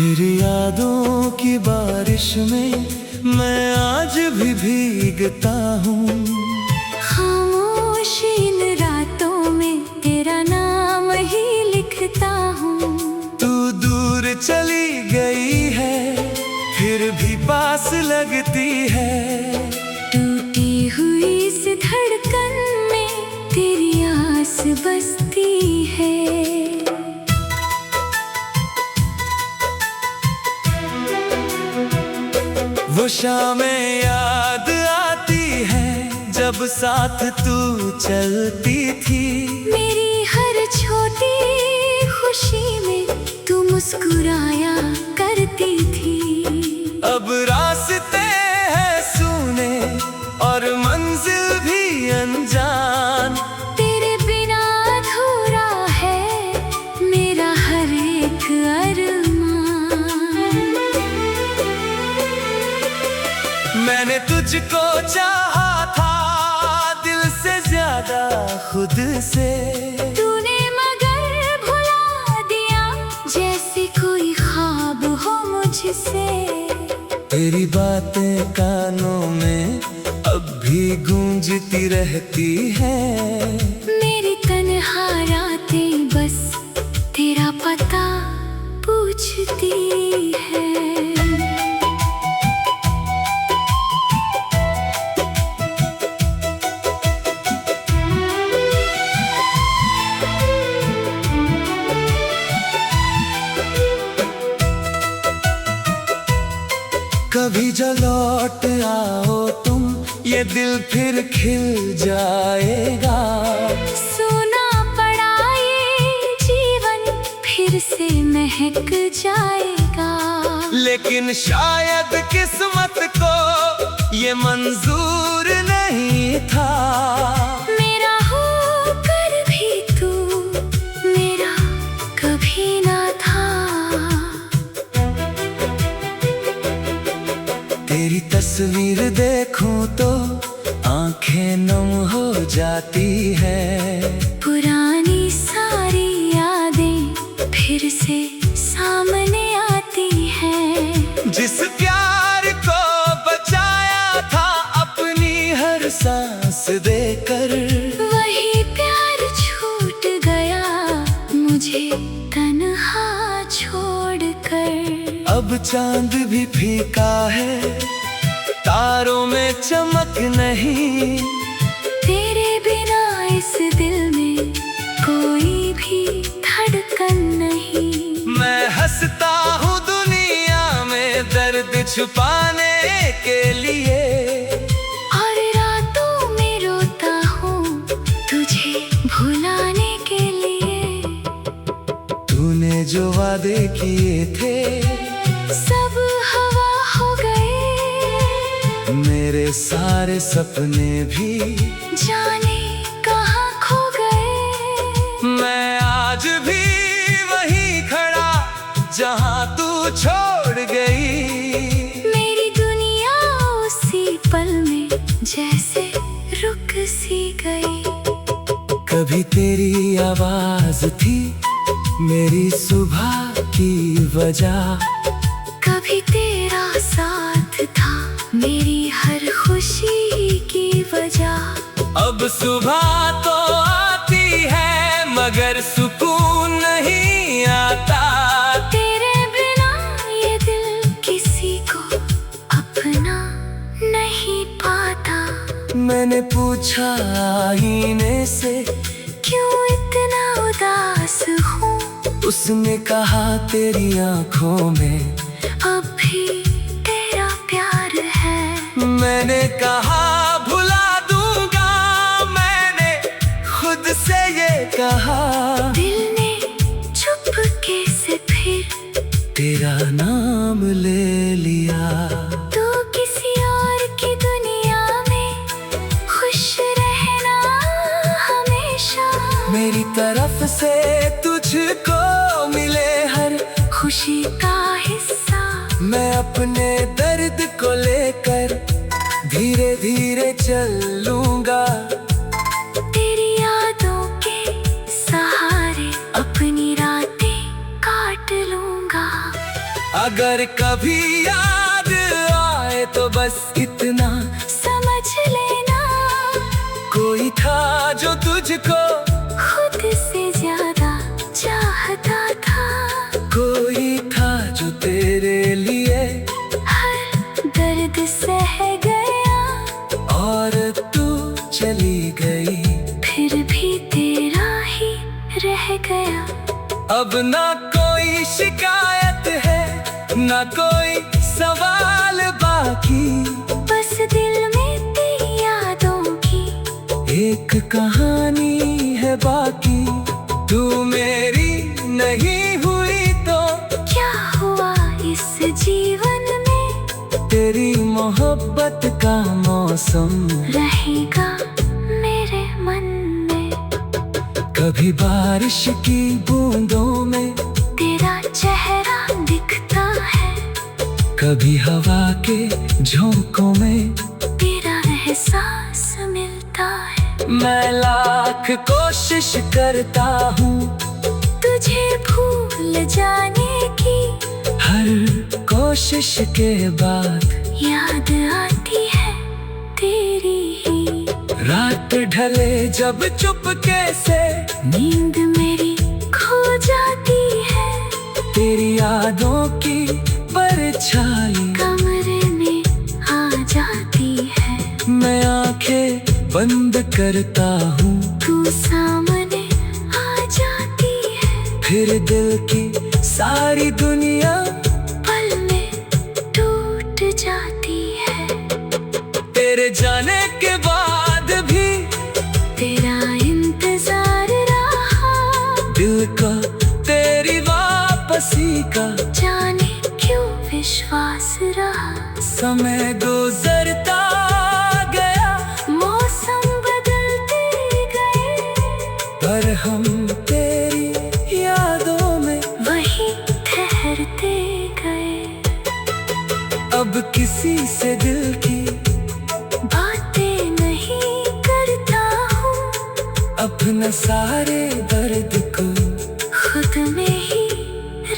तेरी यादों की बारिश में मैं आज भी भीगता हूँ। खामोश इन रातों में तेरा नाम ही लिखता हूँ। तू दूर चली गई है फिर भी पास लगती है। टूटी हुई इस धड़कन में तेरी आस बसती है। वो शामें याद आती है जब साथ तू चलती थी। मेरी हर छोटी खुशी में तू मुस्कुराया करती थी। अब रास्ते हैं सूने और मंजिल भी अनजान। तेरे बिना अधूरा है मेरा हर एक अरमान। मैंने तुझको चाहा था दिल से ज्यादा खुद से। तूने मगर भुला दिया जैसे कोई ख्वाब हो मुझसे। तेरी बातें कानों में अब भी गूंजती रहती हैं। मेरी तन्हा रातें बस तेरा पता पूछती है। कभी जो लौट आओ तुम ये दिल फिर खिल जाएगा। सुना पड़ा ये जीवन फिर से महक जाएगा। लेकिन शायद किस्मत को ये मंजूर नहीं था। मेरा होकर भी तू मेरा कभी ना था। तेरी तस्वीर देखूं तो आंखें नम हो जाती है। पुरानी सारी यादें फिर से सामने आती हैं। जिस प्यार को बचाया था अपनी हर सांस देकर। वही प्यार छूट गया मुझे तन्हा छोड़कर। अब चांद भी फीका है तारों में चमक नहीं। तेरे बिना इस दिल में कोई भी धड़कन नहीं। मैं हंसता हूँ दुनिया में दर्द छुपाने के लिए। और रातों में रोता हूँ तुझे भुलाने के लिए। तूने जो वादे किए थे सब हवा हो गए। मेरे सारे सपने भी जाने कहाँ खो गए। मैं आज भी वहीं खड़ा जहाँ तू छोड़ गई। मेरी दुनिया उसी पल में जैसे रुक सी गई। कभी तेरी आवाज थी मेरी सुबह की वजह। कभी तेरा साथ था मेरी हर खुशी की वजह। अब सुबह तो आती है मगर सुकून नहीं आता। तेरे बिना ये दिल किसी को अपना नहीं पाता। मैंने पूछा आईने से क्यों इतना उदास हूँ। उसने कहा तेरी आंखों में अब भी तेरा प्यार है। मैंने कहा भुला दूंगा। मैंने खुद से ये कहा। दिल ने चुपके से फिर तेरा नाम ले लिया। तू किसी और की दुनिया में खुश रहना हमेशा। मेरी तरफ से तुझको मिले हर खुशी का हिस्सा। मैं अपने दर्द को लेकर धीरे धीरे चलूंगा। तेरी यादों के सहारे अपनी रातें काट लूंगा। अगर कभी याद आए तो बस इतना समझ लेना, कोई था जो तुझको खुद से ज्यादा चाहता था। कोई था जो तेरे लिए हर दर्द सह गया, और तू चली गई, फिर भी तेरा ही रह गया। अब ना कोई शिकायत है, ना कोई सवाल बाकी, बस दिल में तेरी यादों की एक कहानी है बाकी। तू मेरी नहीं हुई तो क्या हुआ इस जीवन में, तेरी मोहब्बत का मौसम रहेगा मेरे मन में। कभी बारिश की बूंदों में तेरा चेहरा दिखता है, कभी हवा के झोंकों में तेरा एहसास मिलता है। मैं लाख कोशिश करता हूँ तुझे भूल जाने की, हर कोशिश के बाद याद आती है तेरी ही। रात ढले जब चुपके से नींद मेरी खो जाती है, तेरी यादों की परछाई कमरे में आ जाती है। मैं आंखें बंद करता हूँ, तू सामने आ जाती है, फिर दिल की सारी दुनिया पल में टूट जाती है। तेरे जाने के बाद भी तेरा इंतजार रहा, दिल का तेरी वापसी का जाने क्यों विश्वास रहा। समय गुजरता गया, मौसम बदलते गए, पर हम तेरी यादों में वही ठहरते गए। अब किसी से दिल की बातें नहीं करता हूँ, अपना सारे दर्द को खुद में ही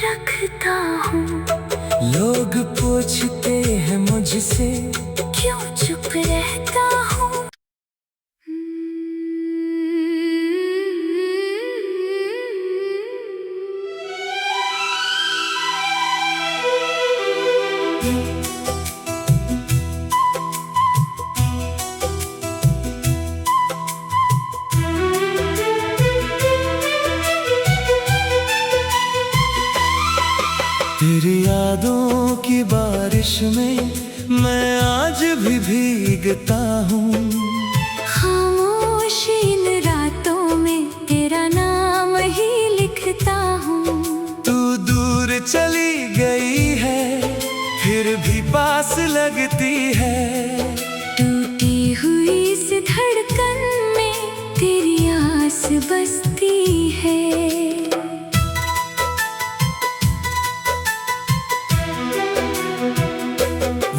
रखता हूँ। लोग पूछते हैं मुझसे क्यों चुप रहता हूँ। तेरी यादों की बारिश में मैं आज भी भीगता हूँ। खामोश इन रातों में तेरा नाम ही लिखता हूँ। तू दूर चली गई है, फिर भी पास लगती है। टूटी हुई इस धड़कन में तेरी आस बसती है।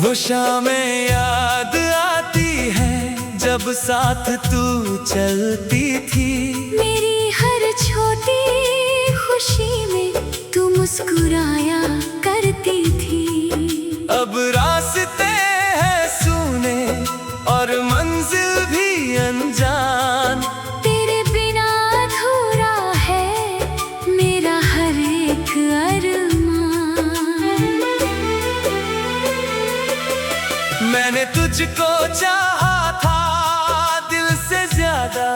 वो शामें याद आती है जब साथ तू चलती थी। मेरी हर छोटी खुशी में तू मुस्कुराया करती थी। अब रास्ते हैं सूने और मंजिल भी अनजान, तेरे बिना अधूरा है मेरा हर एक अरमान। मैंने तुझको चाहा था दिल से ज्यादा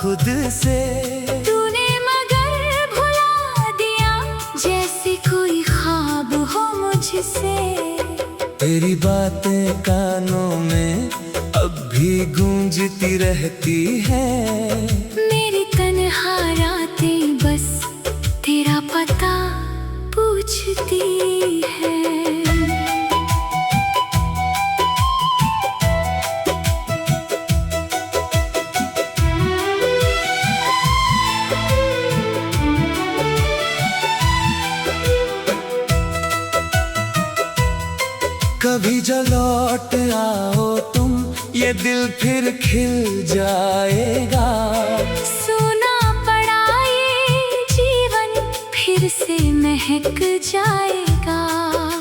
खुद से। तूने मगर भुला दिया जैसे कोई ख्वाब हो मुझसे। तेरी बातें कानों में अब भी गूंजती रहती है। मेरी तन्हा रातें बस तेरा पता पूछती है। कभी जो लौट आओ तुम, ये दिल फिर खिल जाएगा। सुना पड़ा ये जीवन फिर से महक जाएगा।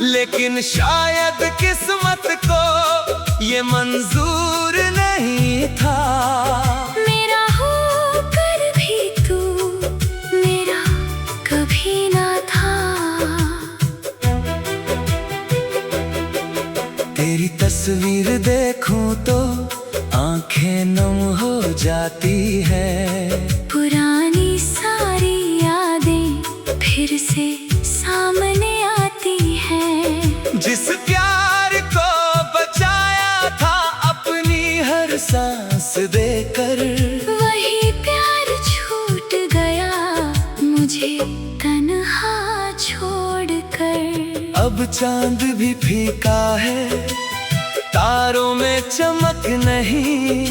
लेकिन शायद किस्मत को ये मंजूर नहीं था। मेरा होकर भी तू मेरा कभी ना था। तेरी तस्वीर देखूं तो आंखें नम हो जाती है। पुरानी सारी यादें फिर से सामने आती हैं। जिस प्यार को बचाया था अपनी हर सांस देकर, वही प्यार छूट गया मुझे तन्हा छोड़कर। अब चांद भी फीका है, तारों में चमक नहीं।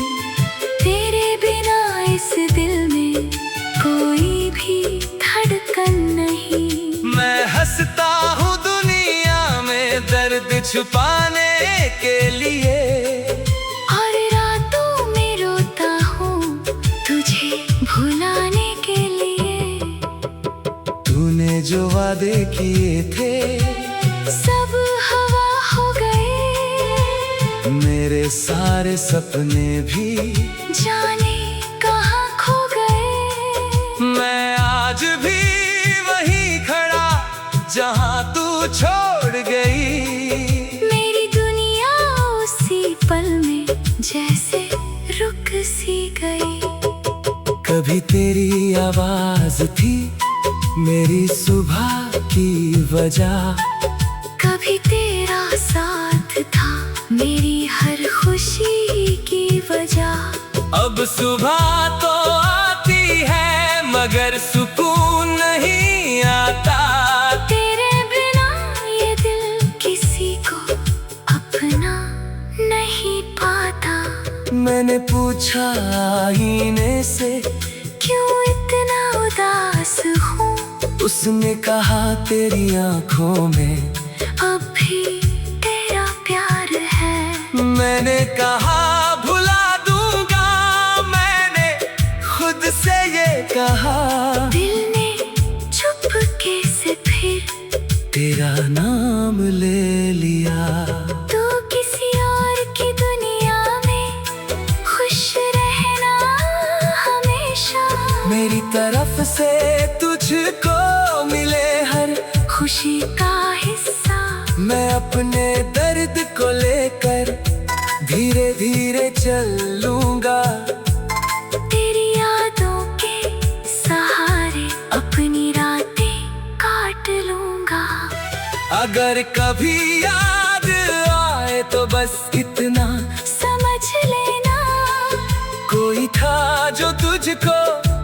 तेरे बिना इस दिल में कोई भी धड़कन नहीं। मैं हंसता हूँ दुनिया में दर्द छुपाने के लिए, और रातों में रोता हूँ तुझे भुलाने के लिए। तूने जो वादे किए थे सब हवा हो गए। मेरे सारे सपने भी जाने कहाँ खो गए। मैं आज भी वहीं खड़ा जहाँ तू छोड़ गई। मेरी दुनिया उसी पल में जैसे रुक सी गई। कभी तेरी आवाज थी मेरी सुबह की वजह, कभी तेरा साथ था मेरी हर खुशी की वजह। अब सुबह तो आती है मगर सुकून नहीं आता। तेरे बिना ये दिल किसी को अपना नहीं पाता। मैंने पूछा आईने से क्यों इतना उदास हूँ। उसने कहा तेरी आंखों में अब भी तेरा प्यार है। मैंने कहा भुला दूंगा, मैंने खुद से ये कहा। दिल ने चुपके से फिर तेरा नाम ले लिया। तू किसी और की दुनिया में खुश रहना हमेशा। मेरी तरफ से तुझको मिले हर खुशी का हिस्सा। मैं अपने दर्द को लेकर धीरे धीरे चलूंगा। तेरी यादों के सहारे अपनी रातें काट लूंगा। अगर कभी याद आए तो बस इतना समझ लेना, कोई था जो तुझको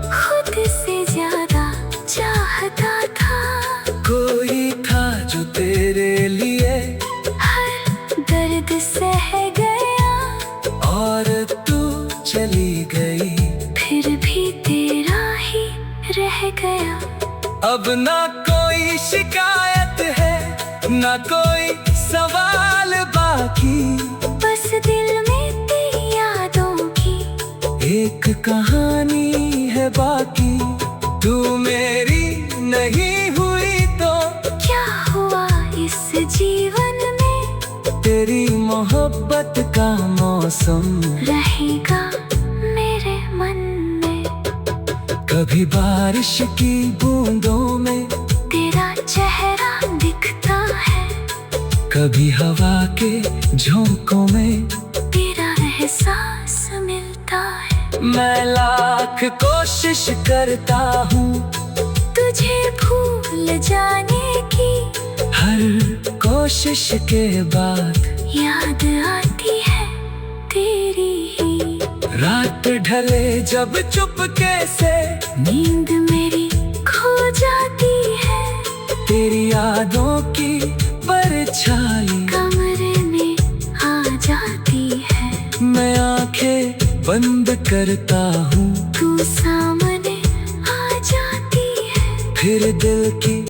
खुद से ज्यादा चाहता था। कोई था जो तेरे लिए हर दर्द सह गया, और तू चली गई। फिर भी तेरा ही रह गया। अब ना कोई शिकायत है ना कोई सवाल बाकी, बस दिल में तेरी यादों की एक कहानी है बाकी। तू मेरी नहीं हुई तो क्या हुआ इस जीवन में। तेरी मोहब्बत का मौसम रहेगा मेरे मन में। कभी बारिश की बूंदों में तेरा चेहरा दिखता है, कभी हवा के झोंकों में तेरा एहसास मिलता है। मैं लाख कोशिश करता हूँ तुझे भूल जाने की, हर कोशिश के बाद याद आती है तेरी ही। रात ढले जब चुपके से नींद मेरी खो जाती है, तेरी यादों की परछाई कमरे में आ जाती है। मैं आंखें बंद करता हूँ तू सामने आ जाती है। फिर दिल की